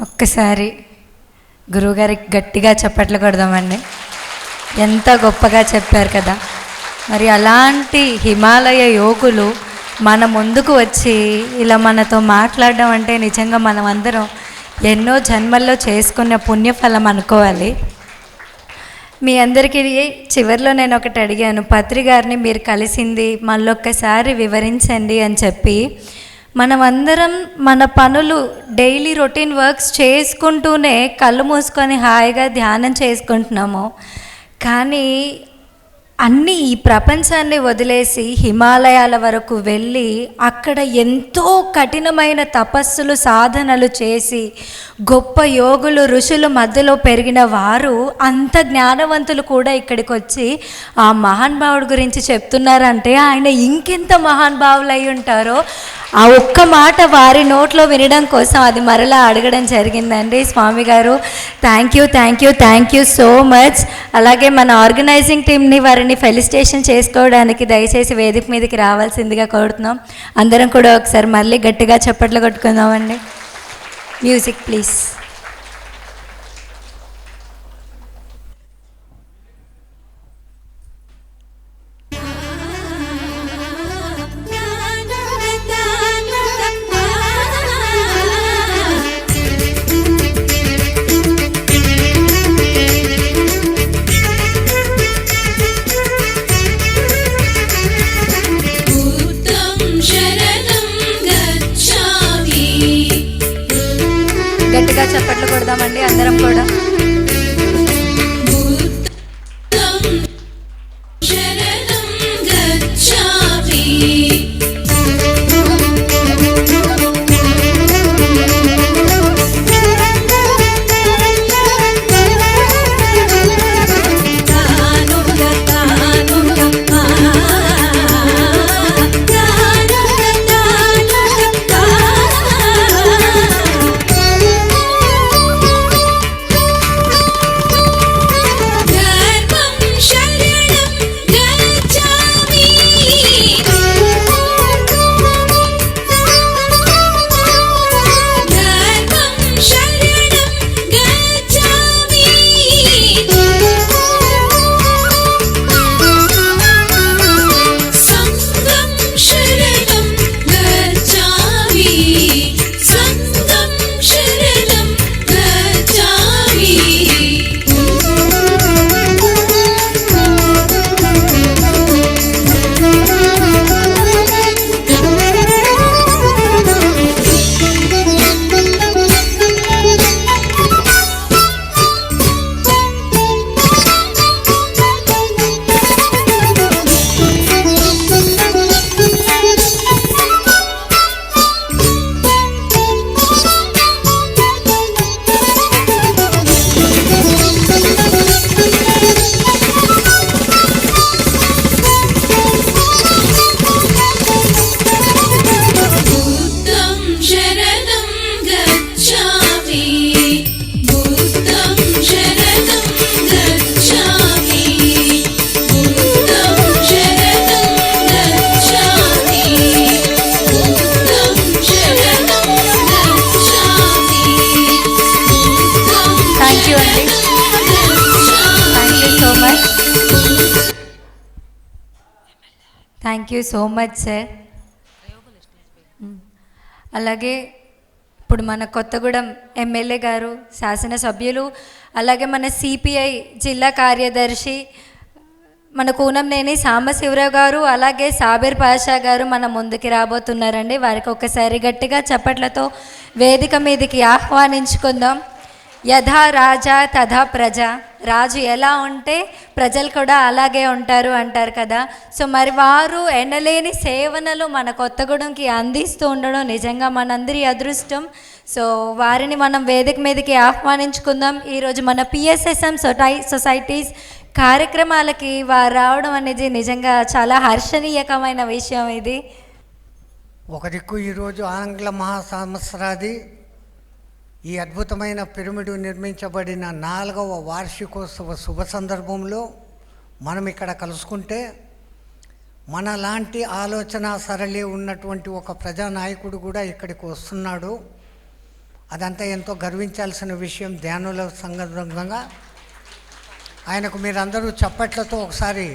ఒక్కసారి గురువుగారికి గట్టిగా చప్పట్లు కొడదామండి. ఎంత గొప్పగా చెప్పారు కదా. మరి అలాంటి హిమాలయ యోగులు మన ముందుకు వచ్చి ఇలా మనతో మాట్లాడడం అంటే నిజంగా మనం అందరం ఎన్నో జన్మల్లో చేసుకున్న పుణ్యఫలం అనుకోవాలి. మీ అందరికీ చివరిలో నేను ఒకటి అడిగాను, పత్రి గారిని మీరు కలిసింది మళ్ళొక్కసారి వివరించండి అని చెప్పి. మనమందరం మన పనులు డైలీ రొటీన్ వర్క్స్ చేసుకుంటూనే కళ్ళు మూసుకొని హాయిగా ధ్యానం చేసుకుంటున్నాము. కానీ అన్నీ ఈ ప్రపంచాన్ని వదిలేసి హిమాలయాల వరకు వెళ్ళి అక్కడ ఎంతో కఠినమైన తపస్సులు సాధనలు చేసి గొప్ప యోగులు ఋషుల మధ్యలో పెరిగిన వారు అంత జ్ఞానవంతులు కూడా ఇక్కడికి వచ్చి ఆ మహానుభావుడి గురించి చెప్తున్నారంటే ఆయన ఇంకెంత మహానుభావులు అయి ఉంటారో ఆ ఒక్క మాట వారి నోట్లో వినడం కోసం అది మరలా అడగడం జరిగిందండి. స్వామి గారు థ్యాంక్ యూ సో మచ్. అలాగే మన ఆర్గనైజింగ్ టీమ్ని వారిని ఫెలిసిటేషన్ చేసుకోవడానికి దయచేసి వేదిక మీదకి రావాల్సిందిగా కోరుతున్నాం. అందరం కూడా ఒకసారి మళ్ళీ గట్టిగా చప్పట్లు కొట్టుకుందామండి. Music please. గట్టిగా చప్పట్లు కొడదామండి అందరం కూడా. Thank you so much sir. అలాగే ఇప్పుడు మన కొత్తగూడెం ఎమ్మెల్యే గారు, శాసనసభ్యులు, అలాగే మన సిపిఐ జిల్లా కార్యదర్శి మన కూనంనేని సాంబశివరావు గారు, అలాగే సాబిర్ పాషా గారు మన ముందుకి రాబోతున్నారండి. వారికి ఒకసారి గట్టిగా చప్పట్లతో వేదిక మీదకి ఆహ్వానించుకుందాం. యథా రాజా తథా ప్రజ, రాజు ఎలా ఉంటే ప్రజలు కూడా అలాగే ఉంటారు అంటారు కదా. సో మరి వారు ఎనలేని సేవనలు మన కొత్తగూడెంకి అందిస్తూ ఉండడం నిజంగా మనందరి అదృష్టం. సో వారిని మనం వేదిక మీదకి ఆహ్వానించుకుందాం. ఈరోజు మన పిఎస్ఎస్ఎం సొసైటీస్ కార్యక్రమాలకి వారు రావడం అనేది నిజంగా చాలా హర్షణీయకమైన విషయం. ఇది ఒక దిక్కు ఈరోజు ఆంగ్ల మహాసంవత్సరాది ఈ అద్భుతమైన పిరమిడ్ నిర్మించబడిన 4వ వార్షికోత్సవ శుభ సందర్భంలో మనం ఇక్కడ కలుసుకుంటే మనలాంటి ఆలోచన సరళి ఉన్నటువంటి ఒక ప్రజానాయకుడు కూడా ఇక్కడికి వస్తున్నాడు. అదంతా ఎంతో గర్వించాల్సిన విషయం. ధ్యానుల సందర్భంగా ఆయనకు మీరందరూ చప్పట్లతో ఒకసారి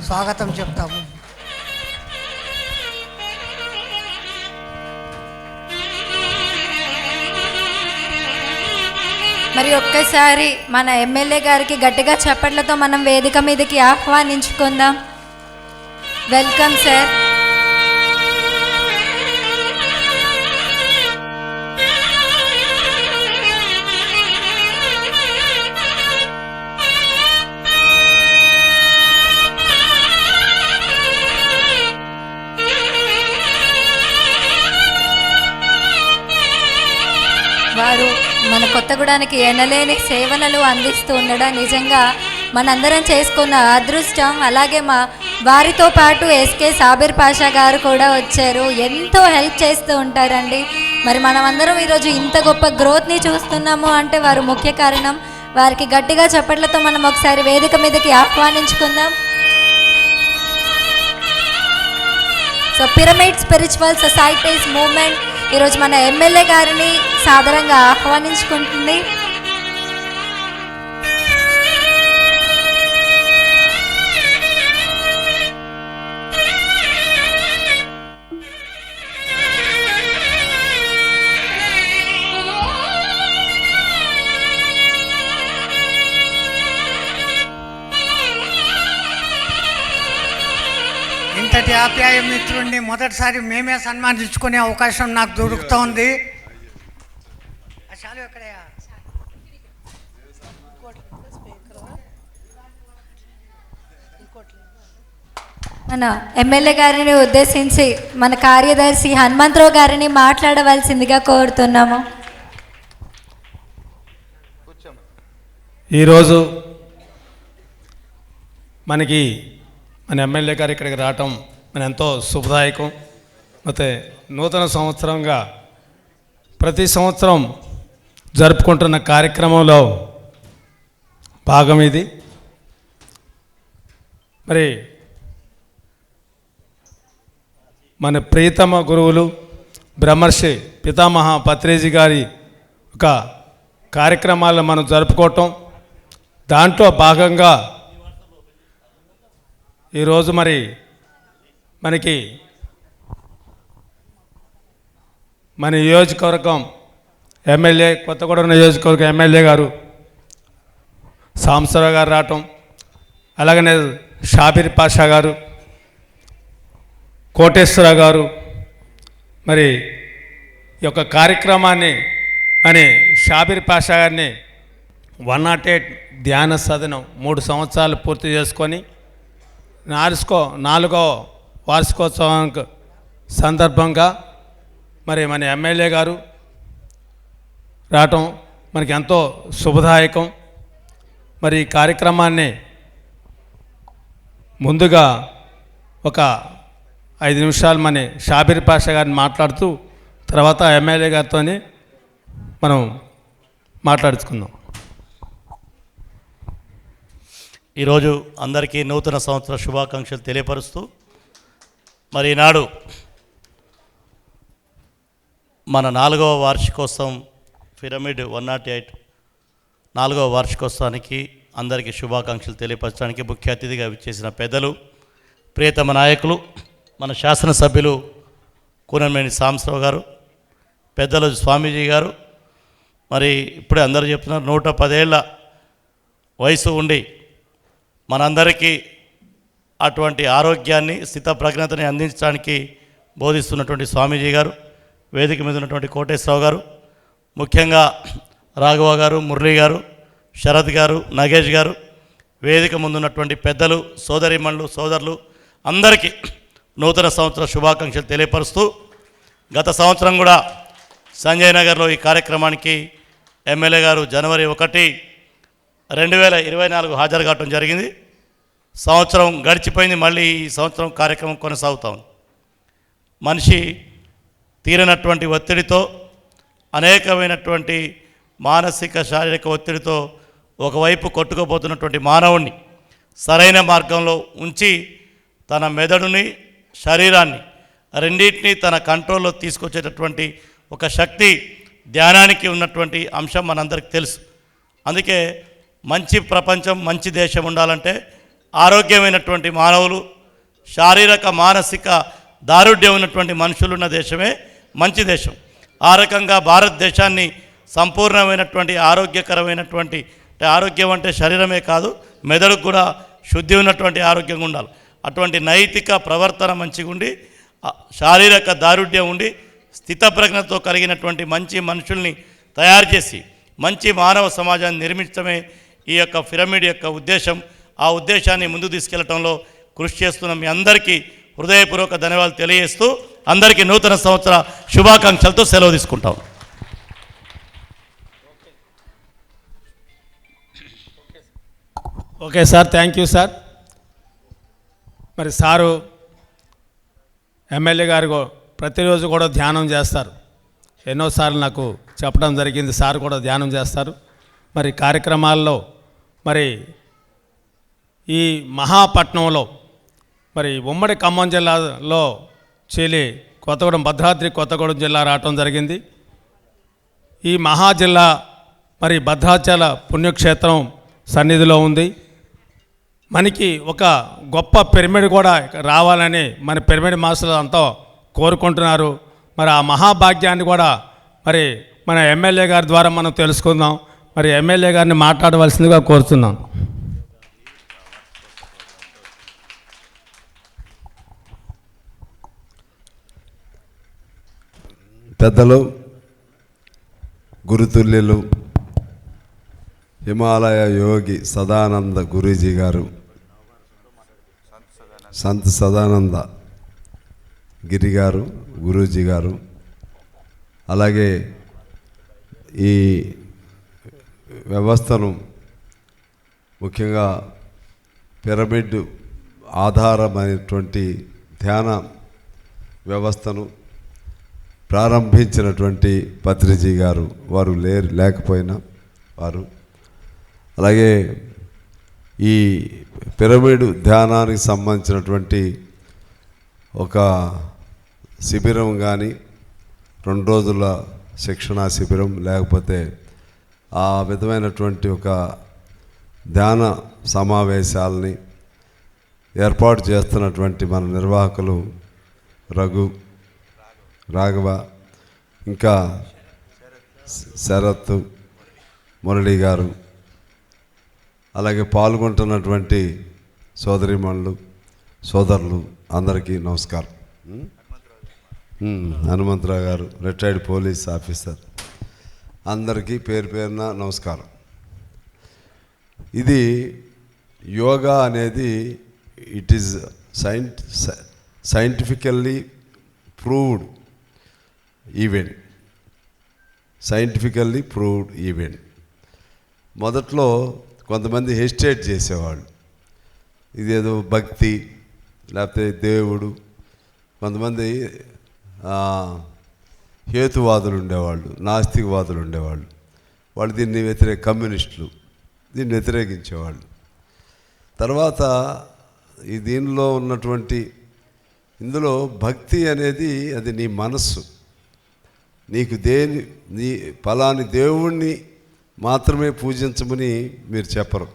స్వాగతం చెప్తాము. మరి ఒక్కసారి మన ఎమ్మెల్యే గారికి గట్టిగా చప్పట్లతో మనం వేదిక మీదకి ఆహ్వానించుకుందాం. Welcome sir. వారు మన కొత్తగూడానికి ఎనలేని సేవలను అందిస్తూ ఉండడం నిజంగా మనందరం చేసుకున్న అదృష్టం. అలాగే వారితో పాటు ఎస్కే సాబిర్ పాషా గారు కూడా వచ్చారు, ఎంతో హెల్ప్ చేస్తూ ఉంటారండి. మరి మనమందరం ఈరోజు ఇంత గొప్ప గ్రోత్ని చూస్తున్నాము అంటే వారు ముఖ్య కారణం. వారికి గట్టిగా చప్పట్లతో మనం ఒకసారి వేదిక మీదకి ఆహ్వానించుకుందాం. So pyramid spiritual societies movement ఈరోజు మన ఎమ్మెల్యే గారిని సాదరంగా ఆహ్వానించుకుంటుంది. ఇంతటి ఆప్యాయ మిత్రుడిని మొదటిసారి మేమే సన్మానించుకునే అవకాశం నాకు దొరుకుతోంది. మన ఎమ్మెల్యే గారిని ఉద్దేశించి మన కార్యదర్శి హనుమంతరావు గారిని మాట్లాడవలసిందిగా కోరుతున్నాము. ఈరోజు మనకి మన ఎమ్మెల్యే గారు ఇక్కడికి రావటం మన ఎంతో శుభదాయకం. అయితే నూతన సంవత్సరంగా ప్రతి సంవత్సరం జరుపుకుంటున్న కార్యక్రమంలో భాగం ఇది. మరి మన ప్రియతమ గురువులు బ్రహ్మర్షి పితామహ పత్రేజీ గారి ఒక కార్యక్రమాలను మనం జరుపుకోవటం, దాంట్లో భాగంగా ఈరోజు మరి మనకి మన నియోజకవర్గం ఎమ్మెల్యే, కొత్తగూడెం నియోజకవర్గం ఎమ్మెల్యే గారు సాంబశివరావు గారు రావటం, అలాగనే షాబీర్ పాషా గారు, కోటేశ్వరరావు గారు మరి ఈ యొక్క కార్యక్రమాన్ని అని షాబీర్ పాషా గారిని 108 ధ్యాన సదనం 3 సంవత్సరాలు పూర్తి చేసుకొని 4వ వార్షికోత్సవం సందర్భంగా మరి మన ఎమ్మెల్యే గారు రావటం మనకి ఎంతో శుభదాయకం. మరి ఈ కార్యక్రమాన్ని ముందుగా ఒక 5 నిమిషాలు మన షాబీర్ పాషా గారిని మాట్లాడుతూ తర్వాత ఎమ్మెల్యే గారితో మనం మాట్లాడుకుందాం. ఈరోజు అందరికీ నూతన సంవత్సర శుభాకాంక్షలు తెలియపరుస్తూ మరి ఈనాడు మన 4వ వార్షికోత్సవం పిరమిడ్ 108 4వ వార్షికోత్సవానికి అందరికీ శుభాకాంక్షలు తెలియపరచడానికి ముఖ్య అతిథిగా విచ్చేసిన పెద్దలు, ప్రియతమ నాయకులు, మన శాసనసభ్యులు కూనమనేని సాంబశివరావు గారు, పెద్దలు స్వామీజీ గారు, మరి ఇప్పుడే అందరూ చెప్తున్నారు 110 ఏళ్ల వయసు ఉండి మనందరికీ అటువంటి ఆరోగ్యాన్ని, స్థితప్రజ్ఞతని అందించడానికి బోధిస్తున్నటువంటి స్వామీజీ గారు, వేదిక మీద ఉన్నటువంటి కోటేశ్వరరావు గారు, ముఖ్యంగా రాఘవ గారు, మురళీ గారు, శరత్ గారు, నగేష్ గారు, వేదిక ముందున్నటువంటి పెద్దలు, సోదరీమణులు, సోదరులు అందరికీ నూతన సంవత్సర శుభాకాంక్షలు తెలియపరుస్తూ, గత సంవత్సరం కూడా సంజయ్ నగర్లో ఈ కార్యక్రమానికి ఎమ్మెల్యే గారు జనవరి 1, 2024 హాజరు కావడం జరిగింది. సంవత్సరం గడిచిపోయింది, మళ్ళీ ఈ సంవత్సరం కార్యక్రమం కొనసాగుతా ఉంది. మనిషి తీరనటువంటి ఒత్తిడితో, అనేకమైనటువంటి మానసిక శారీరక ఒత్తిడితో ఒకవైపు కొట్టుకుపోతున్నటువంటి మానవుణ్ణి సరైన మార్గంలో ఉంచి తన మెదడుని, శరీరాన్ని రెండింటినీ తన కంట్రోల్లో తీసుకొచ్చేటటువంటి ఒక శక్తి ధ్యానానికి ఉన్నటువంటి అంశం మనందరికీ తెలుసు. అందుకే మంచి ప్రపంచం, మంచి దేశం ఉండాలంటే ఆరోగ్యమైనటువంటి మానవులు, శారీరక మానసిక దారుఢ్యం ఉన్నటువంటి మనుషులు ఉన్న దేశమే మంచి దేశం. ఆ రకంగా భారతదేశాన్ని సంపూర్ణమైనటువంటి ఆరోగ్యకరమైనటువంటి, ఆరోగ్యం అంటే శరీరమే కాదు, మెదడుకు కూడా శుద్ధి ఉన్నటువంటి ఆరోగ్యంగా ఉండాలి. అటువంటి నైతిక ప్రవర్తన మంచిగా ఉండి, శారీరక దారుఢ్యం ఉండి, స్థితప్రజ్ఞతో కలిగినటువంటి మంచి మనుషుల్ని తయారు చేసి మంచి మానవ సమాజాన్ని నిర్మించడమే ఈ యొక్క పిరమిడ్ యొక్క ఉద్దేశం. ఆ ఉద్దేశాన్ని ముందుకు తీసుకెళ్లడంలో కృషి చేస్తున్న మీ అందరికీ హృదయపూర్వక ధన్యవాదాలు తెలియజేస్తూ అందరికీ నూతన సంవత్సర శుభాకాంక్షలతో సెలవు తీసుకుంటాం. Okay sir, thank you sir. మరి సారు ఎమ్మెల్యే గారు ప్రతిరోజు కూడా ధ్యానం చేస్తారు. ఎన్నోసార్లు నాకు చెప్పడం జరిగింది, సార్ కూడా ధ్యానం చేస్తారు. మరి కార్యక్రమాల్లో మరి ఈ మహాపట్నంలో మరి ఉమ్మడి ఖమ్మం జిల్లాలో చెలి కొత్తగూడెం, భద్రాద్రి కొత్తగూడెం జిల్లా రావటం జరిగింది. ఈ మహాజిల్లా మరి భద్రాచల పుణ్యక్షేత్రం సన్నిధిలో ఉంది. మనకి ఒక గొప్ప పిరమిడ్ కూడా రావాలని మన పిరమిడ్ మాస్టర్లు అంతా కోరుకుంటున్నారు. మరి ఆ మహాభాగ్యాన్ని కూడా మరి మన ఎమ్మెల్యే గారి ద్వారా మనం తెలుసుకుందాం. మరి ఎమ్మెల్యే గారిని మాట్లాడవలసిందిగా కోరుతున్నాను. పెద్దలు, గురుతుల్యులు, హిమాలయ యోగి సదానంద గురూజీ గారు, సంత్ సదానంద గిరి గారు, గురూజీ గారు, అలాగే ఈ వ్యవస్థను ముఖ్యంగా పిరమిడ్ ఆధారమైనటువంటి ధ్యాన వ్యవస్థను ప్రారంభించినటువంటి పత్రిజీ గారు, వారు లేకపోయినా వారు, అలాగే ఈ పిరమిడ్ ధ్యానానికి సంబంధించినటువంటి ఒక శిబిరం కానీ, 2 రోజుల శిక్షణా శిబిరం, లేకపోతే ఆ విధమైనటువంటి ఒక ధ్యాన సమావేశాలని ఏర్పాటు చేస్తున్నటువంటి మన నిర్వాహకులు రాఘవ, ఇంకా శరత్, మురళి గారు, అలాగే పాల్గొంటున్నటువంటి సోదరిమణులు, సోదరులు అందరికీ నమస్కారం. హనుమంతరావు గారు, రిటైర్డ్ పోలీస్ ఆఫీసర్, అందరికీ పేరు పేరున నమస్కారం. ఇది యోగా అనేది it is scientifically proved event. Scientifically proved event. మొదట్లో కొంతమంది హెసిటేట్ చేసేవాళ్ళు, ఇదేదో భక్తి లేకపోతే దేవుడు, కొంతమంది హేతువాదులు ఉండేవాళ్ళు, నాస్తికవాదులు ఉండేవాళ్ళు, వాళ్ళు దీన్ని కమ్యూనిస్టులు దీన్ని వ్యతిరేకించేవాళ్ళు. తర్వాత ఈ దీనిలో ఉన్నటువంటి ఇందులో భక్తి అనేది అది నీ మనస్సు, నీకు నీ ఫలాని దేవుణ్ణి మాత్రమే పూజించమని మీరు చెప్పరు.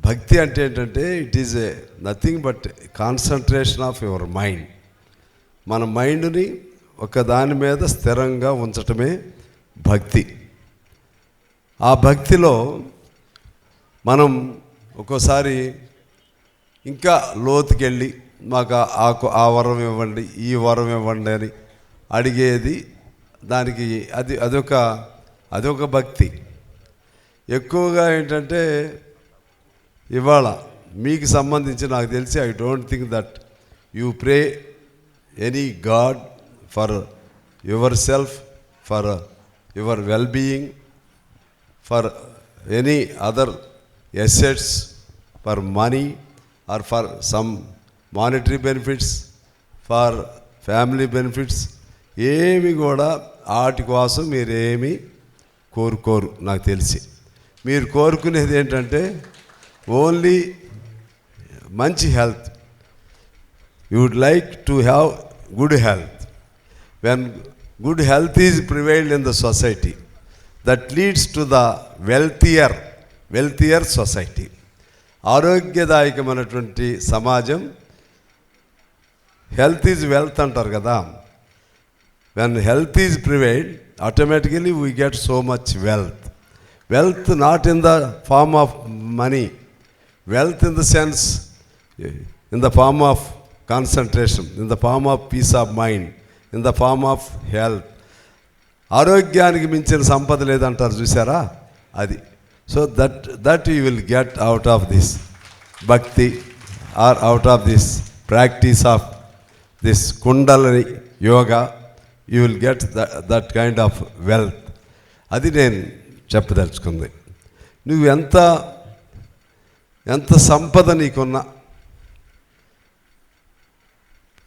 భక్తి అంటే ఏంటంటే it is nothing but concentration of your mind. మన మైండ్ని ఒక దాని మీద స్థిరంగా ఉంచటమే భక్తి. ఆ భక్తిలో మనం ఒక్కోసారి ఇంకా లోతుకెళ్ళి మాకు ఆ వరం ఇవ్వండి, ఈ వరం ఇవ్వండి అని అడిగేది, దానికి అదొక భక్తి. ఎక్కువగా ఏంటంటే ఇవాళ మీకు సంబంధించి నాకు తెలిసి I don't think that you pray any God for your self, for your well being, for any other assets, for money are for some monetary benefits, for family benefits, ఏమి కూడా వాటి కోసం మీరేమీ కోరుకోరు. నాకు తెలిసి మీరు కోరుకునేది ఏంటంటే ఓన్లీ మంచి health. You would like to have good health. When good health is prevailed in the society that leads to the wealthier society. ఆరోగ్యదాయకమైనటువంటి సమాజం, హెల్త్ ఈజ్ వెల్త్ అంటారు కదా. When health is prevailed, automatically we get so much wealth. Wealth not in the form of money, wealth in the sense, in the form of concentration, in the form of peace of mind, in the form of health. ఆరోగ్యానికి మించిన సంపద లేదంటారు చూసారా, అది. So that you will get out of this భక్తి or out of this practice of this Kundalini yoga. You will get that kind of wealth. అది నేను చెప్పదలుచుకుంది. నువ్వు ఎంత సంపద నీకున్నా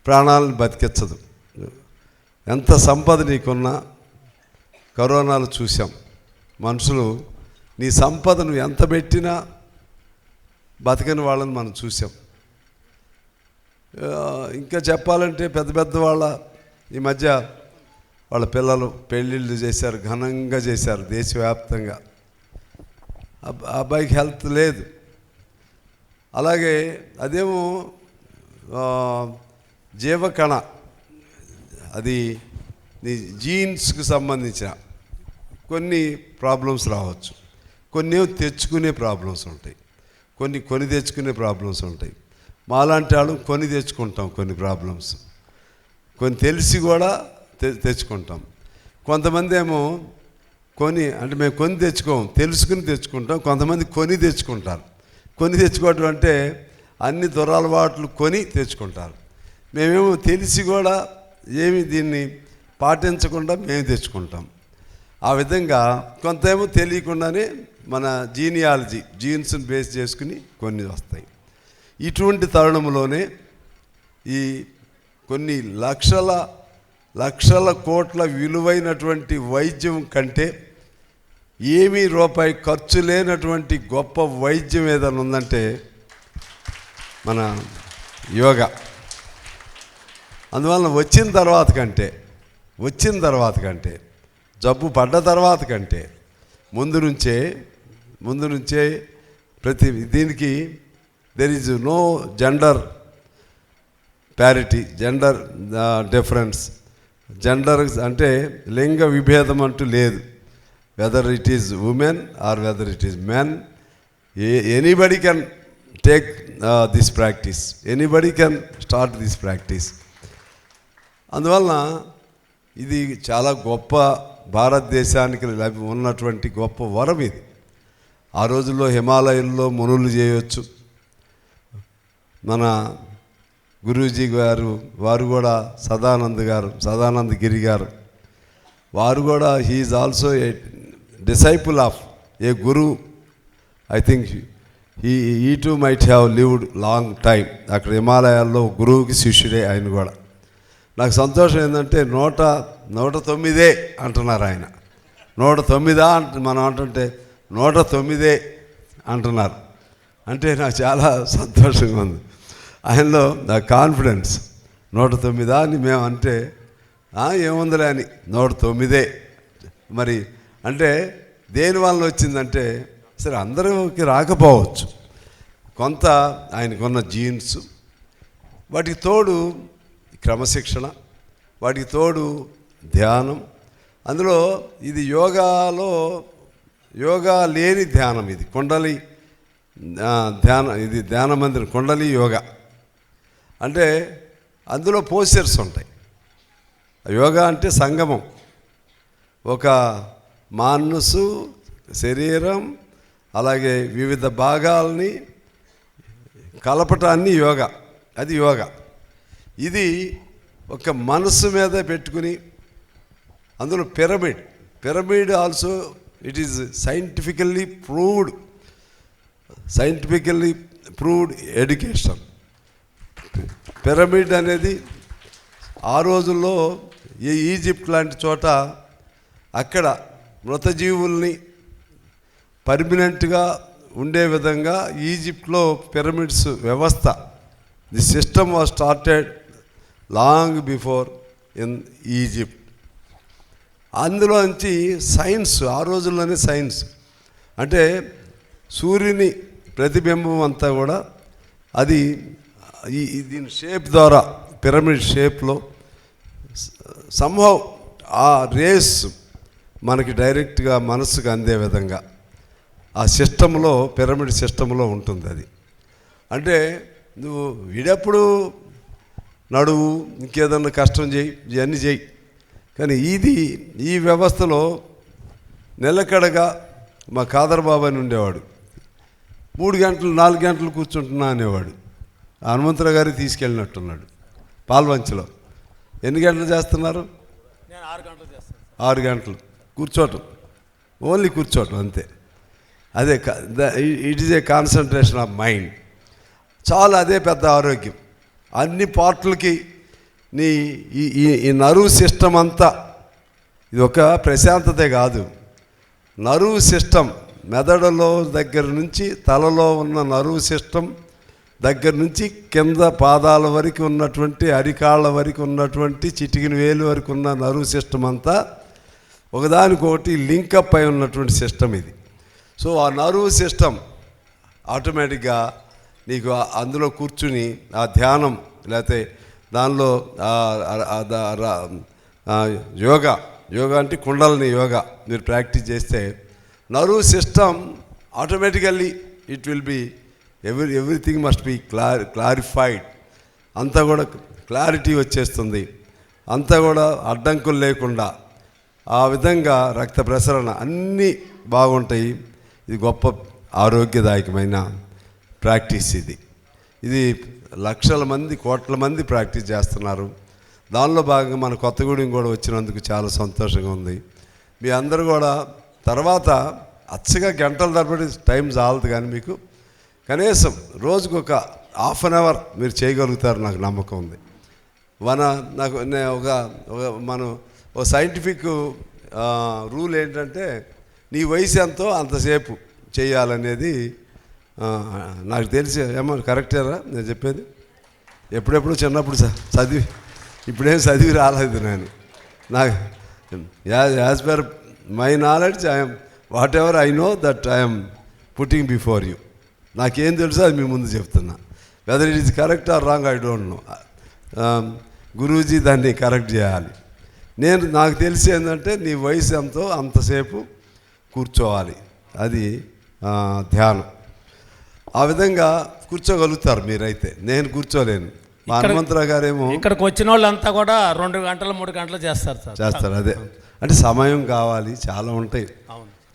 ప్రాణాలను బతికించదు. ఎంత సంపద నీకున్నా, కరోనాలో చూసాం, మనుషులు నీ సంపద నువ్వు ఎంత పెట్టినా బతకని వాళ్ళని మనం చూసాం. ఇంకా చెప్పాలంటే పెద్ద వాళ్ళ ఈ మధ్య వాళ్ళ పిల్లలు పెళ్ళిళ్ళు చేశారు, ఘనంగా చేశారు దేశవ్యాప్తంగా. అబ్బాయికి హెల్త్ లేదు. అలాగే అదేమో జీవకణ, అది నీ జీన్స్కి సంబంధించిన కొన్ని ప్రాబ్లమ్స్ రావచ్చు. కొన్ని తెచ్చుకునే ప్రాబ్లమ్స్ ఉంటాయి, కొని తెచ్చుకునే ప్రాబ్లమ్స్ ఉంటాయి. మాలాంటి వాళ్ళు కొని తెచ్చుకుంటాం కొన్ని ప్రాబ్లమ్స్, కొన్ని తెలిసి కూడా తెచ్చుకుంటాం. కొంతమంది ఏమో అంటే మేము కొని తెచ్చుకోం, తెలుసుకుని తెచ్చుకుంటాం. కొంతమంది కొని తెచ్చుకుంటారు. కొని తెచ్చుకోవటం అంటే అన్ని దురలవాట్లు కొని తెచ్చుకుంటారు. మేమేమో తెలిసి కూడా ఏమి దీన్ని పాటించకుండా మేము తెచ్చుకుంటాం. ఆ విధంగా కొంత ఏమో తెలియకుండానే మన జీన్స్ని బేస్ చేసుకుని కొన్ని వస్తాయి. ఇటువంటి తరుణంలోనే ఈ కొన్ని లక్షల కోట్ల విలువైనటువంటి వైద్యం కంటే ఏమీ రూపాయి ఖర్చు లేనటువంటి గొప్ప వైద్యం ఏదైనా ఉందంటే మన యోగా. అందువలన వచ్చిన తర్వాత కంటే జబ్బు పడ్డ తర్వాత కంటే ముందు నుంచే ప్రతి దీనికి there is no gender parity, gender difference. Gender అంటే లింగ విభేదం అంటూ లేదు. Whether it is women or whether it is men, anybody can take this practice, anybody can start this practice. అందువలన ఇది చాలా గొప్ప, భారతదేశానికి ఉన్నటువంటి గొప్ప వరం ఇది. ఆ రోజుల్లో హిమాలయంలో మునులు చేయవచ్చు. మన గురూజీ గారు వారు కూడా సదానంద గిరి గారు వారు కూడా he's also a disciple of a guru. I think he too might have lived long time. అక్కడ హిమాలయాల్లో గురువుకి శిష్యుడే ఆయన కూడా. నాకు సంతోషం ఏంటంటే 109 అంటున్నారు ఆయన. 109 మనం అంటుంటే 109 అంటున్నారు. అంటే నాకు చాలా సంతోషంగా ఉంది. ఆయనలో నా కాన్ఫిడెన్స్. 109 అని మేము అంటే ఏముందిలే అని 109. మరి అంటే దేనివల్ల వచ్చిందంటే సరే అందరికి రాకపోవచ్చు, కొంత ఆయనకున్న జీన్స్, వాటికి తోడు క్రమశిక్షణ, వాటికి తోడు ధ్యానం. అందులో ఇది యోగా లేని ధ్యానం. ఇది కుండలి ధ్యానం, ఇది ధ్యాన మందిరం కుండలి యోగా. అంటే అందులో పోస్చర్స్ ఉంటాయి. యోగా అంటే సంగమం, ఒక మనసు, శరీరం, అలాగే వివిధ భాగాల్ని కలపటాన్ని యోగా. అది యోగా. ఇది ఒక మనసు మీద పెట్టుకుని అందులో pyramid also it is scientifically proved education. Pyramid అనేది ఆ రోజుల్లో ఈజిప్ట్ లాంటి చోట అక్కడ మృతజీవుల్ని పర్మనెంట్గా ఉండే విధంగా ఈజిప్ట్లో పిరమిడ్స్ వ్యవస్థ, the system was started long before in Egypt. అందులోంచి సైన్స్, ఆ రోజుల్లోనే సైన్స్ అంటే సూర్యుని ప్రతిబింబం అంతా కూడా అది దీని షేప్ ద్వారా పిరమిడ్ షేప్లో సంభవ్ ఆ రేస్ మనకి డైరెక్ట్గా మనసుకు అందే విధంగా ఆ సిస్టంలో, పిరమిడ్ సిస్టంలో ఉంటుంది అది. అంటే నువ్వు వీడెప్పుడు నడువు, ఇంకేదన్నా కష్టం చేయి, ఇవన్నీ చేయి, కానీ ఈ వ్యవస్థలో నిలకడగా మా ఖాదర్ బాబా అని ఉండేవాడు. 3 గంటలు 4 గంటలు కూర్చుంటున్నా అనేవాడు. హనుమంతరావు గారికి తీసుకెళ్ళినట్టున్నాడు పాల్వంచలో. ఎన్ని గంటలు చేస్తున్నారు? నేను 6 గంటలు చేస్తాను. 6 గంటలు కూర్చోవటం, ఓన్లీ కూర్చోవటం అంతే. అదే it is a concentration of mind. చాలా అదే పెద్ద ఆరోగ్యం. అన్ని పార్ట్లకి నీ ఈ నర్వ్ సిస్టమ్ అంతా ఇది ఒక ప్రశాంతతే కాదు. నర్వ్ సిస్టమ్ మెదడులో దగ్గర నుంచి తలలో ఉన్న నర్వ్ సిస్టమ్ దగ్గర నుంచి కింద పాదాల వరకు ఉన్నటువంటి, అరికాళ్ళ వరకు ఉన్నటువంటి, చిటికిన వేలు వరకు ఉన్న నర్వ్ సిస్టమ్ అంతా ఒకదానికొకటి లింకప్ అయి ఉన్నటువంటి సిస్టమ్ ఇది. సో ఆ నర్వ్ సిస్టమ్ ఆటోమేటిక్గా నీకు అందులో కూర్చుని ఆ ధ్యానం లేకపోతే దానిలో యోగా అంటే కుండలని యోగా మీరు ప్రాక్టీస్ చేస్తే nerve system automatically it will be everything must be clarified. అంతా కూడా క్లారిటీ వచ్చేస్తుంది, అంతా కూడా అడ్డంకులు లేకుండా ఆ విధంగా రక్త ప్రసరణ అన్నీ బాగుంటాయి. ఇది గొప్ప ఆరోగ్యదాయకమైన ప్రాక్టీస్. ఇది లక్షల మంది, కోట్ల మంది ప్రాక్టీస్ చేస్తున్నారు. దానిలో భాగంగా మన కొత్తగూడెం కూడా వచ్చినందుకు చాలా సంతోషంగా ఉంది. మీ అందరూ కూడా తర్వాత అచ్చగా గంటల తరబడి టైం చాలదు, కానీ మీకు కనీసం రోజుకు ఒక ½ అన్ అవర్ మీరు చేయగలుగుతారు, నాకు నమ్మకం ఉంది. మనం ఒక సైంటిఫిక్ రూల్ ఏంటంటే నీ వయసు ఎంతో అంతసేపు చేయాలనేది నాకు తెలిసి. ఏమో కరెక్టేరా నేను చెప్పేది? ఎప్పుడెప్పుడు చిన్నప్పుడు చదివి, ఇప్పుడేం చదివి రాలేదు నేను. నాకు as per my knowledge I'm what ever I know that I'm putting before you. నాకేం తెలుసో అది మీ ముందు చెప్తున్నా. Weather it is correct or wrong I don't know. Guruji దాన్ని కరెక్ట్ చేయాలి. నాకు తెలిసి ఏంటంటే నీ వయసు ఎంతో అంతసేపు కూర్చోవాలి, అది ధ్యానం. ఆ విధంగా కూర్చోగలుగుతారు మీరైతే. నేను కూర్చోలేను. మా హనుమంతరావు గారేమో ఇక్కడికి వచ్చిన వాళ్ళంతా కూడా 2 గంటలు 3 గంటలు చేస్తారు. అదే అంటే సమయం కావాలి, చాలా ఉంటాయి,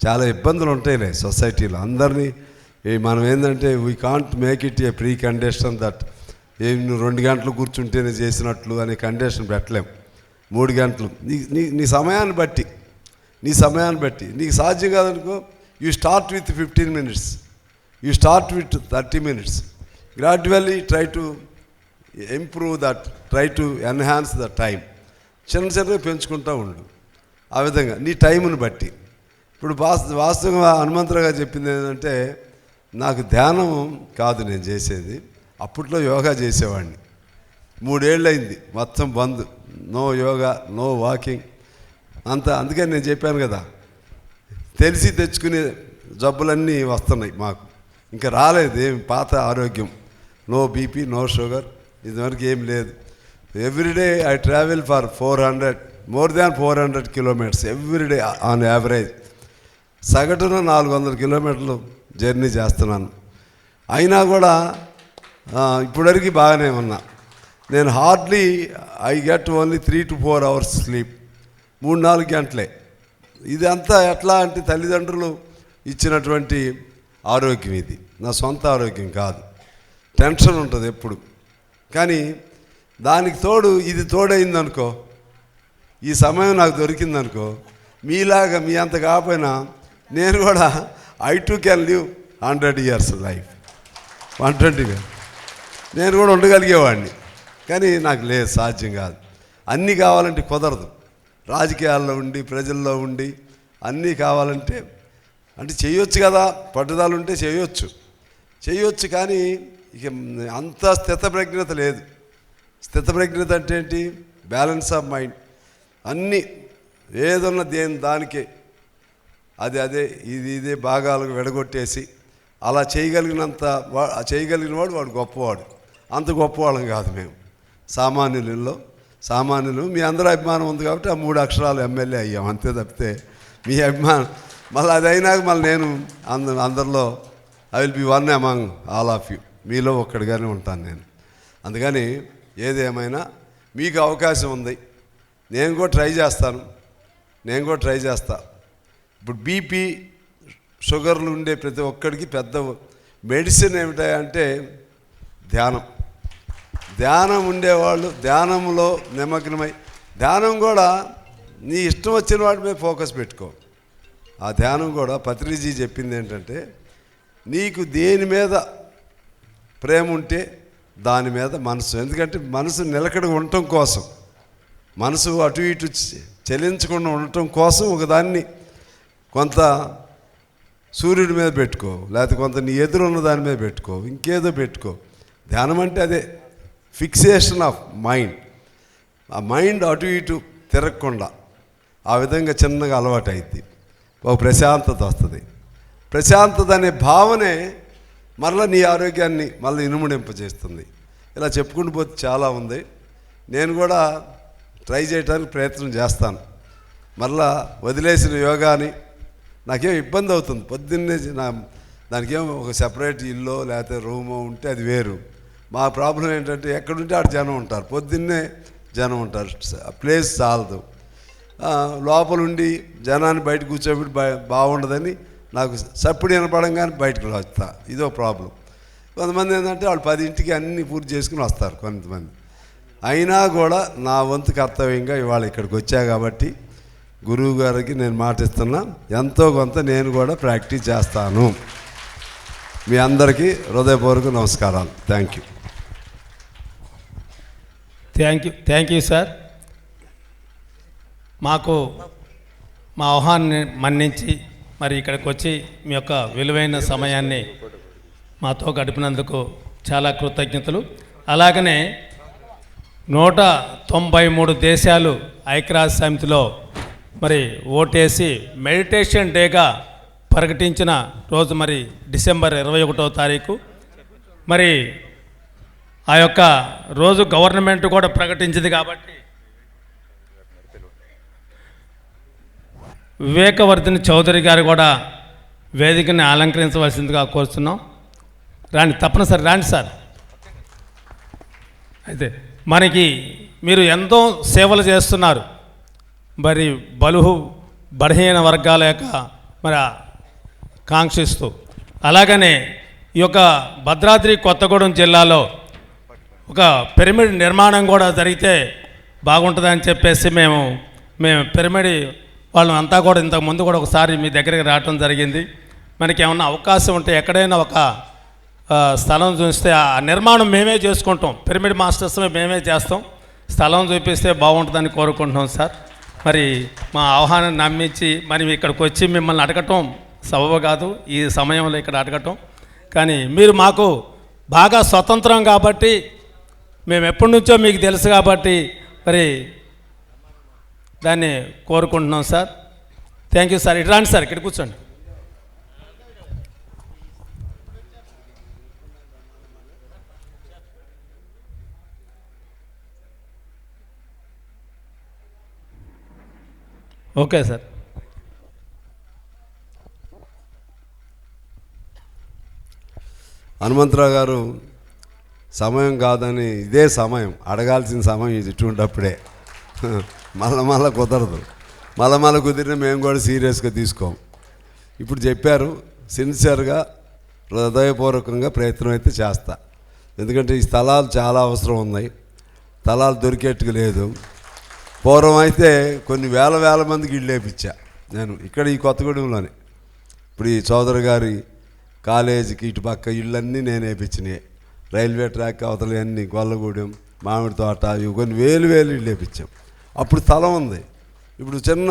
చాలా ఇబ్బందులు ఉంటాయిలే సొసైటీలో అందరినీ. మనం ఏంటంటే we can't make it A pre condition that నువ్వు 2 గంటలు కూర్చుంటేనే చేసినట్లు అనే కండిషన్ పెట్టలేం. 3 గంటలు నీ సమయాన్ని బట్టి నీకు సాధ్యం కాదనుకో, you start with 15 minutes, you start with 30 minutes, gradually try to improve that, try to enhance the time. చిన్నగా పెంచుకుంటూ ఉండు. ఆ విధంగా నీ టైంని బట్టి. ఇప్పుడు వాస్తవంగా హనుమంతరావు గారు చెప్పింది ఏంటంటే, నాకు ధ్యానం కాదు నేను చేసేది. అప్పట్లో యోగా చేసేవాడిని. 3 ఏళ్ళు అయింది మొత్తం బంద్, నో యోగా, నో వాకింగ్ అంతా. అందుకని నేను చెప్పాను కదా, తెలిసి తెచ్చుకునే జబ్బులన్నీ వస్తున్నాయి మాకు. ఇంకా రాలేదు ఏం పాత ఆరోగ్యం. నో బీపీ, నో షుగర్, ఇదివరకు ఏం లేదు. Everyday I travel for 400 kilometers everyday on average. సగటున 400 kilometers జర్నీ చేస్తున్నాను. అయినా కూడా ఇప్పటివరకు బాగానే ఉన్నా. నేను hardly I get only 3 to 4 hours sleep, 3-4 గంటలే. ఇది అంతా ఎట్లా అంటే తల్లిదండ్రులు ఇచ్చినటువంటి ఆరోగ్యం. ఇది నా సొంత ఆరోగ్యం కాదు. టెన్షన్ ఉంటుంది ఎప్పుడు. కానీ దానికి తోడు ఇది తోడైందనుకో, ఈ సమయం నాకు దొరికిందనుకో, మీలాగా మీ అంత కాకపోయినా నేను కూడా I to can live 100 years life, 120 years నేను కూడా ఉండగలిగేవాడిని. కానీ నాకు లేదు, సాధ్యం కాదు. అన్నీ కావాలంటే కుదరదు. రాజకీయాల్లో ఉండి, ప్రజల్లో ఉండి అన్నీ కావాలంటే అంటే చేయొచ్చు కదా, పట్టుదల ఉంటే చేయొచ్చు. కానీ ఇక అంత స్థితప్రజ్ఞత లేదు. స్థితప్రజ్ఞత అంటే ఏంటి? Balance of mind. అన్నీ ఏదన్నా దానికే అదే ఇదే భాగాలకు విడగొట్టేసి అలా చేయగలిగిన వాడు గొప్పవాడు. అంత గొప్పవాళ్ళం కాదు మేము, సామాన్యులు. మీ అందరూ అభిమానం ఉంది కాబట్టి ఆ 3 అక్షరాలు ఎమ్మెల్యే అయ్యాం, అంతే తప్పితే మీ అభిమానం మళ్ళీ అది అయినాక మళ్ళీ నేను అందరిలో I will be one among all of you, మీలో ఒక్కడిగానే ఉంటాను నేను. అందుకని ఏదేమైనా మీకు అవకాశం ఉంది, నేను కూడా ట్రై చేస్తా. ఇప్పుడు బీపీ షుగర్లు ఉండే ప్రతి ఒక్కడికి పెద్ద మెడిసిన్ ఏమిటంటే ధ్యానం ఉండేవాళ్ళు ధ్యానంలో నిమగ్నమై, ధ్యానం కూడా నీ ఇష్టం వచ్చిన వాటి మీద ఫోకస్ పెట్టుకో. ఆ ధ్యానం కూడా పత్రిజీ చెప్పింది ఏంటంటే, నీకు దేని మీద ప్రేమ ఉంటే దాని మీద మనసు, ఎందుకంటే మనసు నిలకడగా ఉండటం కోసం, మనసు అటు ఇటు చలించకుండా ఉండటం కోసం ఒకదాన్ని కొంత సూర్యుడి మీద పెట్టుకో, లేకపోతే కొంత నీ ఎదురున్న దాని మీద పెట్టుకో, ఇంకేదో పెట్టుకో. ధ్యానం అంటే అదే ఫిక్సేషన్ ఆఫ్ మైండ్. ఆ మైండ్ అటు ఇటు తిరగకుండా ఆ విధంగా చిన్నగా అలవాటు అయింది, ఒక ప్రశాంతత వస్తుంది. ప్రశాంతత అనే భావనే మరలా నీ ఆరోగ్యాన్ని మళ్ళీ ఇనుమడింపజేస్తుంది. ఇలా చెప్పుకుంటూ పోతే చాలా ఉంది. నేను కూడా ట్రై చేయడానికి ప్రయత్నం చేస్తాను. మరలా వదిలేసిన యోగాని నాకేం ఇబ్బంది అవుతుంది. పొద్దున్నే దానికేమో ఒక సెపరేట్ ఇల్లు లేకపోతే రూమో ఉంటే అది వేరు. మా ప్రాబ్లం ఏంటంటే ఎక్కడుంటే ఆడ జనం ఉంటారు, పొద్దున్నే జనం ఉంటారు, ప్లేస్ చాలదు. లోపలుండి జనాన్ని బయట కూర్చోబెట్టి బాగుండదని నాకు సప్పుడు వినపడంగానే బయటకు వస్తా, ఇదో ప్రాబ్లం. కొంతమంది ఏంటంటే వాళ్ళు 10ంటికి అన్నీ పూర్తి చేసుకుని వస్తారు కొంతమంది. అయినా కూడా నా వంతు కర్తవ్యంగా ఇవాళ ఇక్కడికి వచ్చా కాబట్టి గురువు గారికి నేను మాటిస్తున్నా, ఎంతో కొంత నేను కూడా ప్రాక్టీస్ చేస్తాను. మీ అందరికీ హృదయపూర్వక నమస్కారాలు. Thank you sir. మాకు మా ఆహ్వాన్ని మన్నించి మరి ఇక్కడికి వచ్చి మీ యొక్క విలువైన సమయాన్ని మాతో గడిపినందుకు చాలా కృతజ్ఞతలు. అలాగనే 193 దేశాలు ఐక్యరాజ్య సమితిలో మరి ఓటేసి మెడిటేషన్ డేగా ప్రకటించిన రోజు మరి డిసెంబర్ 21వ తారీఖు. మరి ఆ యొక్క రోజు గవర్నమెంట్ కూడా ప్రకటించింది కాబట్టి వివేకవర్ధిని చౌదరి గారు కూడా వేదికని అలంకరించవలసిందిగా కోరుతున్నాం. తప్పనిసరి రాండి సార్. అయితే మనకి మీరు ఎంతో సేవలు చేస్తున్నారు, మరి బలహీన వర్గాల యొక్క మరి కాంక్షిస్తూ, అలాగనే ఈ యొక్క భద్రాద్రి కొత్తగూడెం జిల్లాలో ఒక పిరమిడ్ నిర్మాణం కూడా జరిగితే బాగుంటుందని చెప్పేసి మేము పిరమిడ్ వాళ్ళం అంతా కూడా ఇంతకుముందు కూడా ఒకసారి మీ దగ్గరికి రావటం జరిగింది. మనకి ఏమన్నా అవకాశం ఉంటే ఎక్కడైనా ఒక స్థలం చూస్తే ఆ నిర్మాణం మేమే చేసుకుంటాం, పిరమిడ్ మాస్టర్స్ మేమే చేస్తాం, స్థలం చూపిస్తే బాగుంటుందని కోరుకుంటున్నాం సార్. మరి మా ఆహ్వానం నమ్మించి మరి ఇక్కడికి వచ్చి మిమ్మల్ని అడగటం సబబు కాదు ఈ సమయంలో ఇక్కడ అడగటం, కానీ మీరు మాకు బాగా స్వతంత్రం కాబట్టి, మేము ఎప్పటి నుంచో మీకు తెలుసు కాబట్టి మరి దాన్ని కోరుకుంటున్నాం సార్. Thank you sir. ఇటు రండి సార్, ఇక్కడ కూర్చోండి. Okay sir. హనుమంతరావు గారు సమయం కాదని, ఇదే సమయం, అడగాల్సిన సమయం ఇది ఇటువంటిప్పుడే. మళ్ళా కుదరదు, మళ్ళా కుదిరిన మేము కూడా సీరియస్గా తీసుకోం. ఇప్పుడు చెప్పారు, సిన్సియర్గా హృదయపూర్వకంగా ప్రయత్నం అయితే చేస్తా. ఎందుకంటే ఈ స్థలాలు చాలా అవసరం ఉన్నాయి, స్థలాలు దొరికేట్టుగా లేదు. పూర్వం అయితే కొన్ని వేల మందికి ఇళ్ళు వేయించా నేను ఇక్కడ ఈ కొత్తగూడెంలోనే. ఇప్పుడు ఈ చౌదరి గారి కాలేజీకి ఇటుపక్క ఇళ్ళన్నీ నేను వేయించినాయి. రైల్వే ట్రాక్ అవతల అన్నీ, గొల్లగూడెం, మామిడి తోట, ఇవి కొన్ని వేలు ఇళ్ళు వేయించాం. అప్పుడు స్థలం ఉంది. ఇప్పుడు చిన్న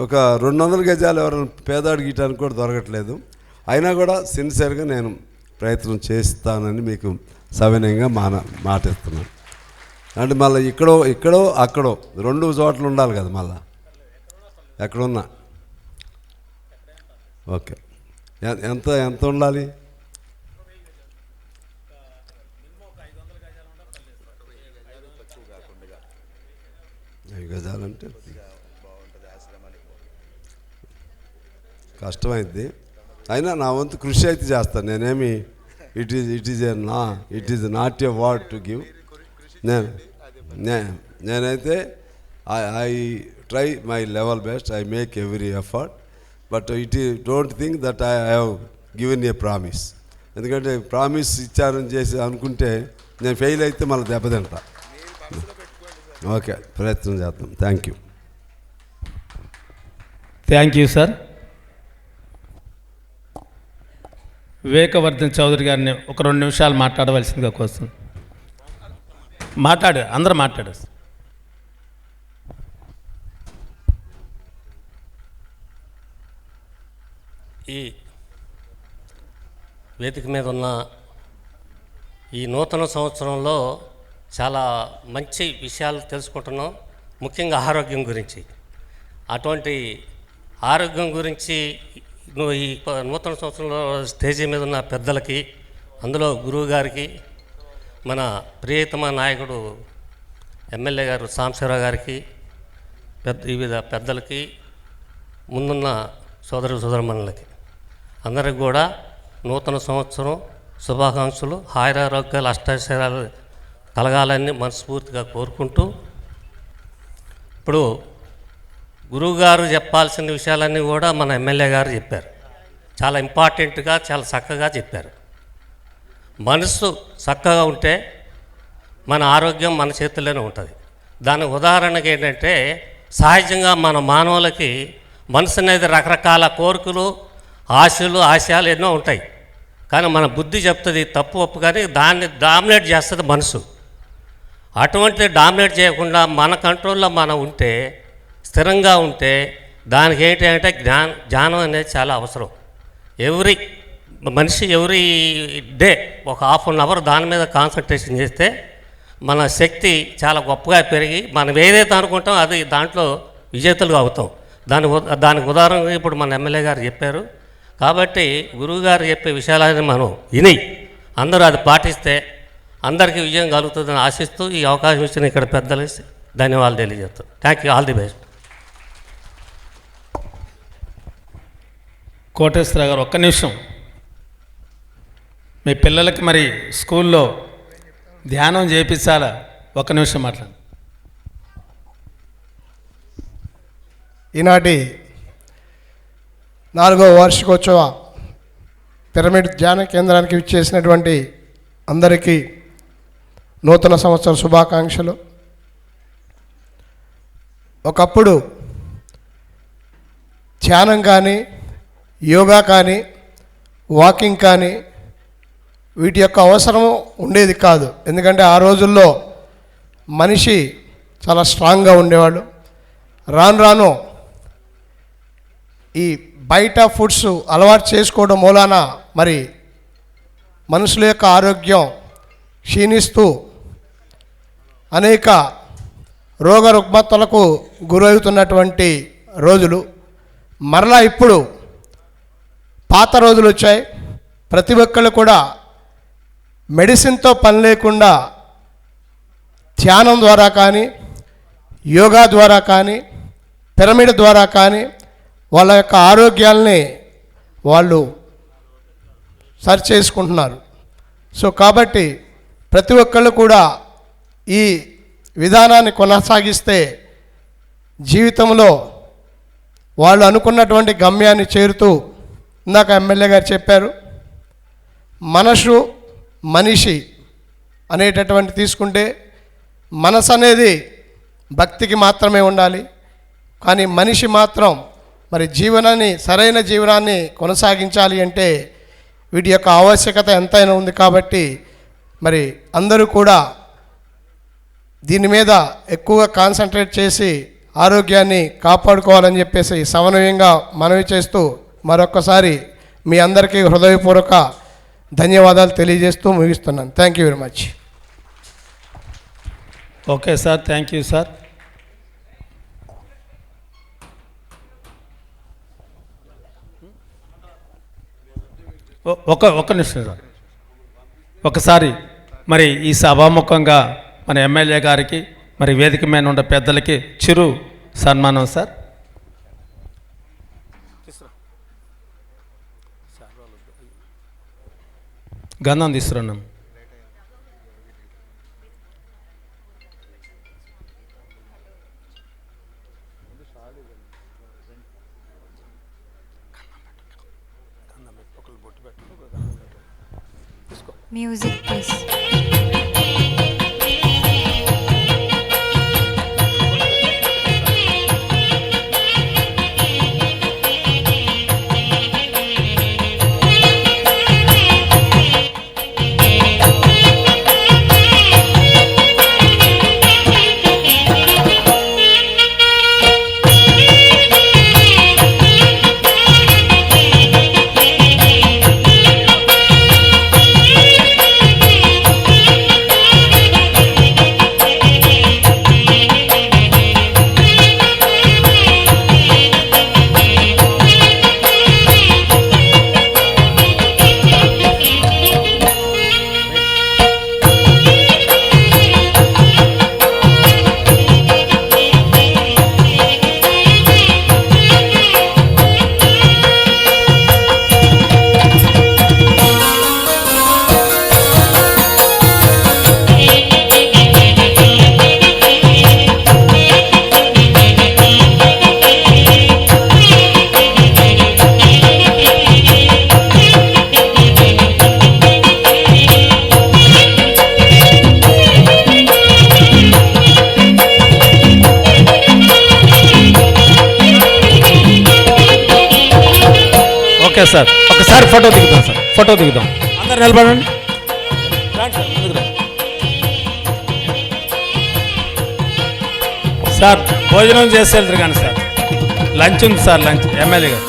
ఒక 200 గజాలు ఎవరైనా పేదాడు గీయటానికి కూడా దొరకట్లేదు. అయినా కూడా సిన్సియర్గా నేను ప్రయత్నం చేస్తానని మీకు సవినయంగా మాటిస్తున్నాను. అంటే మళ్ళీ ఇక్కడో అక్కడో 2 చోట్ల ఉండాలి కదా మళ్ళా ఎక్కడున్నా. ఓకే, ఎంత ఉండాలి? గజాలంటే కష్టమైంది. అయినా నా వంతు కృషి అయితే చేస్తాను. నేనేమి it is not a word to give. నేనైతే I try my level best. I make every effort. But don't think that I have given a promise. ఎందుకంటే ప్రామిస్ ఇచ్చారని చేసి అనుకుంటే నేను ఫెయిల్ అయితే మళ్ళీ దెబ్బతింటా. ఓకే, ప్రయత్నం చేద్దాం. Thank you sir. Vivekavardhan Chowdary గారిని ఒక 2 నిమిషాలు మాట్లాడవలసిందిగా కోసం. అందరూ మాట్లాడారు. ఈ వేదిక మీద ఉన్న ఈ నూతన సంవత్సరంలో చాలా మంచి విషయాలు తెలుసుకుంటున్నాం, ముఖ్యంగా ఆరోగ్యం గురించి. అటువంటి ఆరోగ్యం గురించి ఈ నూతన సంవత్సరంలో స్టేజీ మీద ఉన్న పెద్దలకి, అందులో గురువు గారికి, మన ప్రియతమ నాయకుడు ఎమ్మెల్యే గారు సాంబశివరావు గారికి, వివిధ పెద్దలకి, ముందున్న సోదరమణులకి అందరికి కూడా నూతన సంవత్సరం శుభాకాంక్షలు, ఆయురారోగ్యాలు, అష్టైశ్వర్యాలు కలగాలని మనస్ఫూర్తిగా కోరుకుంటూ, ఇప్పుడు గురువుగారు చెప్పాల్సిన విషయాలన్నీ కూడా మన ఎమ్మెల్యే గారు చెప్పారు. చాలా ఇంపార్టెంట్గా, చాలా చక్కగా చెప్పారు. మనసు చక్కగా ఉంటే మన ఆరోగ్యం మన చేతుల్లోనే ఉంటుంది. దానికి ఉదాహరణకి ఏంటంటే, సహజంగా మన మానవులకి మనసు అనేది రకరకాల కోరికలు, ఆశయాలు ఎన్నో ఉంటాయి. కానీ మన బుద్ధి చెప్తుంది తప్పు ఒప్పు, కానీ దాన్ని డామినేట్ చేస్తుంది మనసు. అటువంటి డామినేట్ చేయకుండా మన కంట్రోల్లో మనం ఉంటే, స్థిరంగా ఉంటే, దానికి ఏంటి అంటే జ్ఞానం అనేది చాలా అవసరం. మనిషి ఎవ్రీ డే ఒక ½ అవర్ దాని మీద కాన్సన్ట్రేషన్ చేస్తే మన శక్తి చాలా గొప్పగా పెరిగి మనం ఏదైతే అనుకుంటాం అది దాంట్లో విజేతలుగా అవుతాం. దానికి ఉదాహరణగా ఇప్పుడు మన ఎమ్మెల్యే గారు చెప్పారు. కాబట్టి గురువుగారు చెప్పే విషయాలని మనం విని అందరూ అది పాటిస్తే అందరికీ విజయం కలుగుతుందని ఆశిస్తూ ఈ అవకాశం ఇచ్చిన ఇక్కడ పెద్దలకి ధన్యవాదాలు తెలియజేస్తాం. Thank you, all the best. Koteswara గారు, ఒక్క నిమిషం. మీ పిల్లలకి మరి స్కూల్లో ధ్యానం చేయించాలా? ఒక్క నిమిషం మాట్లాడు. ఈనాటి 4వ వార్షికోత్సవ పిరమిడ్ ధ్యాన కేంద్రానికి విచ్చేసినటువంటి అందరికీ నూతన సంవత్సర శుభాకాంక్షలు. ఒకప్పుడు ధ్యానం కానీ, యోగా కానీ, వాకింగ్ కానీ వీటి యొక్క అవసరం ఉండేది కాదు. ఎందుకంటే ఆ రోజుల్లో మనిషి చాలా స్ట్రాంగ్గా ఉండేవాడు. రాను ఈ బయట ఫుడ్స్ అలవాటు చేసుకోవడం మూలాన మరి మనుషుల యొక్క ఆరోగ్యం క్షీణిస్తూ అనేక రోగ రుగ్మతలకు గురవుతున్నటువంటి రోజులు. మరలా ఇప్పుడు పాత రోజులు వచ్చాయి. ప్రతి ఒక్కళ్ళు కూడా మెడిసిన్తో పని లేకుండా ధ్యానం ద్వారా కానీ, యోగా ద్వారా కానీ, పిరమిడ్ ద్వారా కానీ వాళ్ళ యొక్క ఆరోగ్యాల్ని వాళ్ళు సరి చేసుకుంటున్నారు. సో కాబట్టి ప్రతి ఒక్కళ్ళు కూడా ఈ విధానాన్ని కొనసాగిస్తే జీవితంలో వాళ్ళు అనుకున్నటువంటి గమ్యాన్ని చేరుతూ, ఇందాక ఎమ్మెల్యే గారు చెప్పారు, మనిషి అనేటటువంటి తీసుకుంటే మనసు అనేది భక్తికి మాత్రమే ఉండాలి. కానీ మనిషి మాత్రం మరి సరైన జీవనాన్ని కొనసాగించాలి అంటే వీటి యొక్క ఆవశ్యకత ఎంతైనా ఉంది. కాబట్టి మరి అందరూ కూడా దీని మీద ఎక్కువగా కాన్సన్ట్రేట్ చేసి ఆరోగ్యాన్ని కాపాడుకోవాలని చెప్పేసి సమన్వయంగా మనవి చేస్తూ మరొక్కసారి మీ అందరికీ హృదయపూర్వక ధన్యవాదాలు తెలియజేస్తూ ముగిస్తున్నాను. Thank you very much. Okay sir, thank you sir. ఒక్క నిమిషం సార్. ఒకసారి మరి ఈ సభాముఖంగా మన ఎమ్మెల్యే గారికి మరి వేదిక మీద ఉన్న పెద్దలకి చిరు సన్మానం సార్. గంధం తీసుకున్నాం. Music please. ఓకే సార్, ఒకసారి ఫోటో దిగుదాం సార్, ఫోటో దిగుదాం. అందరు నిలబడండి. సార్ భోజనం చేసి వెళ్తారు కానీ సార్, లంచ్ ఉంది సార్, లంచ్ ఎమ్మెల్యే గారు.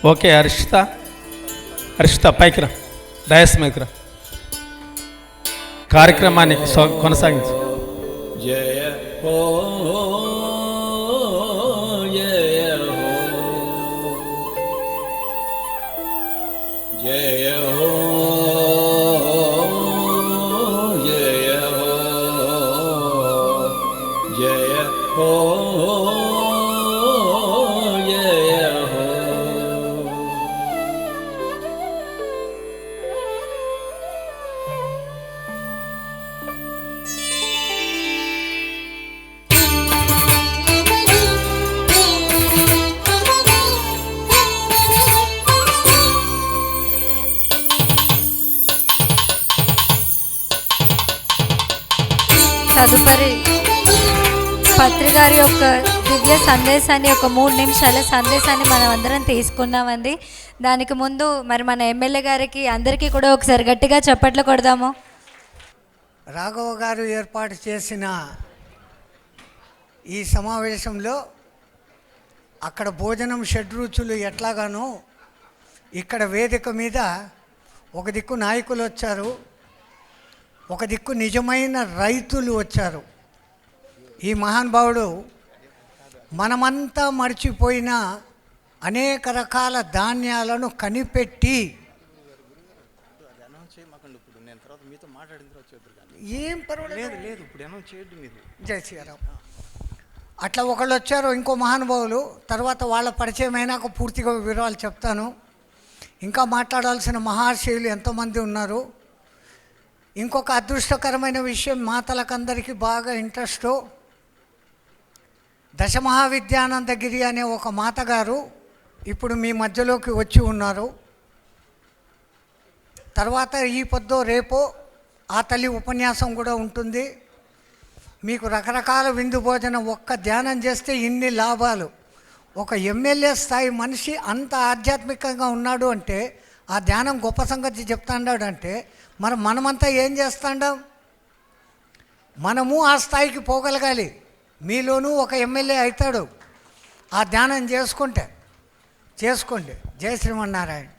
ఓకే హర్షిత, హర్షిత పైకి రా, డయస్ మీదకి రా, కార్యక్రమాన్ని కొనసాగించు. జయ హో జయ హో జయ హో జయ హో జయ హో జయ హో. తదుపరి పత్రికారి యొక్క దివ్య సందేశాన్ని, ఒక 3 నిమిషాల సందేశాన్ని మనం అందరం తీసుకున్నామండి. దానికి ముందు మరి మన ఎమ్మెల్యే గారికి అందరికీ కూడా ఒకసారి గట్టిగా చప్పట్లు కొడదాము. రాఘవ గారు ఏర్పాటు చేసిన ఈ సమావేశంలో అక్కడ భోజనం షడ్రుచులు ఎట్లాగానో ఇక్కడ వేదిక మీద ఒక దిక్కు నాయకులు వచ్చారు, ఒక దిక్కు నిజమైన రైతులు వచ్చారు. ఈ మహానుభావుడు మనమంతా మర్చిపోయిన అనేక రకాల ధాన్యాలను కనిపెట్టి ఏం పర్వాలేదు లేదు జై శ్రీరామ్. అట్లా ఒకళ్ళు వచ్చారు, ఇంకో మహానుభావులు. తర్వాత వాళ్ళ పరిచయం అయినాక పూర్తిగా వివరాలు చెప్తాను. ఇంకా మాట్లాడాల్సిన మహాశయులు ఎంతోమంది ఉన్నారు. ఇంకొక అదృష్టకరమైన విషయం, మాతలకందరికీ బాగా ఇంట్రెస్టు. దశమహావిద్యానందగిరి అనే ఒక మాతగారు ఇప్పుడు మీ మధ్యలోకి వచ్చి ఉన్నారు. తర్వాత ఈ పొద్దో రేపో ఆ తల్లి ఉపన్యాసం కూడా ఉంటుంది. మీకు రకరకాల విందు భోజనం, ఒక్క ధ్యానం చేస్తే ఇన్ని లాభాలు. ఒక ఎమ్మెల్యే స్థాయి మనిషి అంత ఆధ్యాత్మికంగా ఉన్నాడు అంటే, ఆ ధ్యానం గొప్ప సంగతి చెప్తాడాడు అంటే, మనమంతా ఏం చేస్తాడాం? మనము ఆ స్థాయికి పోగలగాలి. మీలోనూ ఒక ఎమ్మెల్యే అవుతాడు ఆ ధ్యానం చేసుకోండి. జై శ్రీమన్నారాయణ.